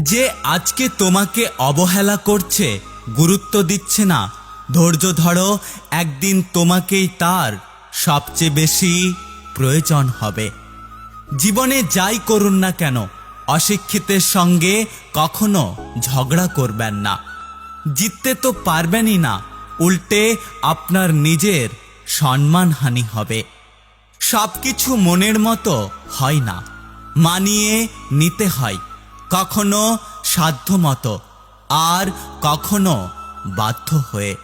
যে আজকে তোমাকে অবহেলা করছে, গুরুত্ব দিচ্ছে না, ধৈর্য ধরো, একদিন তোমাকেই তার সবচেয়ে বেশি প্রয়োজন হবে। জীবনে যাই করুন না কেন, অশিক্ষিতের সঙ্গে কখনো ঝগড়া করবেন না। জিততে তো পারবেনই না, উল্টে আপনার নিজের সম্মানহানি হবে। সবকিছু মনের মতো হয় না, মানিয়ে নিতে হয়, কখনো সাধ্যমতো আর কখনো বাধ্য হয়ে।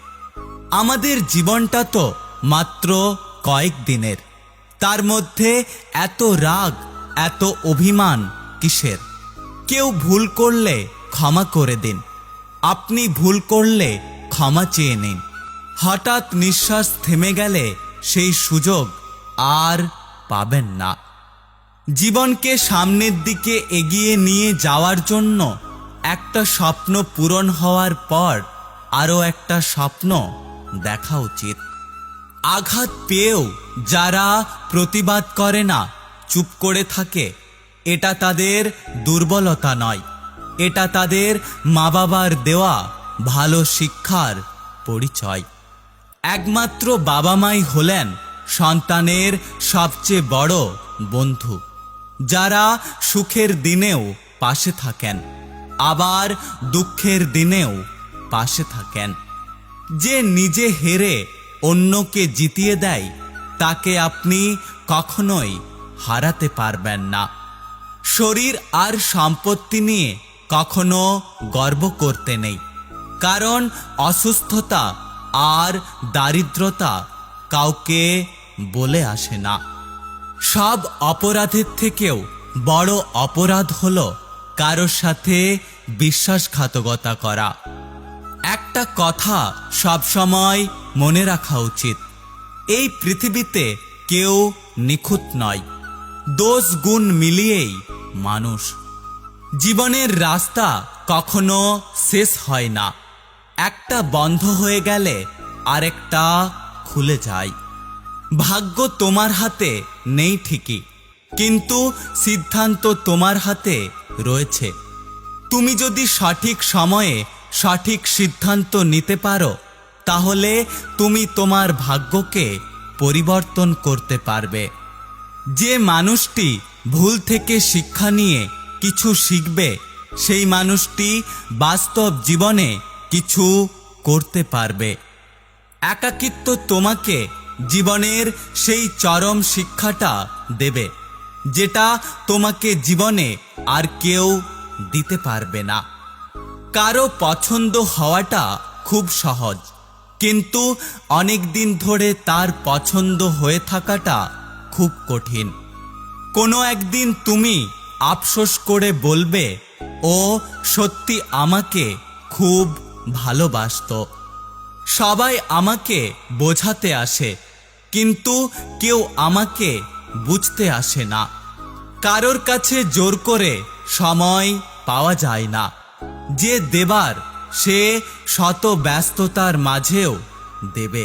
আমাদের জীবনটা তো মাত্র কয়েক দিনের, তার মধ্যে এত রাগ, এত অভিমান কিসের? কেউ ভুল করলে ক্ষমা করে দিন, আপনি ভুল করলে ক্ষমা চেয়ে নিন। হঠাৎ নিঃশ্বাস থেমে গেলে সেই সুযোগ আর পাবেন না। জীবনকে সামনের দিকে এগিয়ে নিয়ে যাওয়ার জন্য একটা স্বপ্ন পূরণ হওয়ার পর আরও একটা স্বপ্ন দেখা উচিত। আঘাত পেয়েও যারা প্রতিবাদ করে না, চুপ করে থাকে, এটা তাদের দুর্বলতা নয়, এটা তাদের মা বাবার দেওয়া ভালো শিক্ষার পরিচয়। একমাত্র বাবা মাই হলেন সন্তানের সবচেয়ে বড় বন্ধু, যারা সুখের দিনেও পাশে থাকেন, আবার দুঃখের দিনেও পাশে থাকেন। যে নিজে হেরে অন্যকে জিতিয়ে দেয়, তাকে আপনি কখনোই হারাতে পারবেন না। শরীর আর সম্পত্তি নিয়ে কখনো গর্ব করতে নেই, কারণ অসুস্থতা আর দারিদ্রতা কাউকে বলে আসে না। সব অপরাধের থেকেও বড় অপরাধ হলো কারোর সাথে বিশ্বাসঘাতকতা করা। একটা কথা সবসময় মনে রাখা উচিত, এই পৃথিবীতে কেউ নিখুঁত নয়, দোষ গুণ মিলিয়েই মানুষ। জীবনের রাস্তা কখনো শেষ হয় না, একটা বন্ধ হয়ে গেলে আরেকটা খুলে যায়। ভাগ্য তোমার হাতে নেই ঠিকই, কিন্তু সিদ্ধান্ত তোমার হাতে রয়েছে। তুমি যদি সঠিক সময়ে সঠিক সিদ্ধান্ত নিতে পারো, তাহলে তুমি তোমার ভাগ্যকে পরিবর্তন করতে পারবে। যে মানুষটি ভুল থেকে শিক্ষা নিয়ে কিছু শিখবে, সেই মানুষটি বাস্তব জীবনে কিছু করতে পারবে। একাকিত্ব তোমাকে জীবনের সেই চরম শিক্ষাটা দেবে, যেটা তোমাকে জীবনে আর কেউ দিতে পারবে না। কারো পছন্দ হওয়াটা খুব সহজ, কিন্তু অনেক দিন ধরে তার পছন্দ হয়ে থাকাটা খুব কঠিন। কোনো একদিন তুমি আফসোস করে বলবে, ও সত্যি আমাকে খুব ভালোবাসতো। সবাই আমাকে বোঝাতে আসে, কিন্তু কেউ আমাকে বুঝতে আসে না। কারোর কাছে জোর করে সময় পাওয়া যায় না, যে দেবার সে শত ব্যস্ততার মাঝেও দেবে।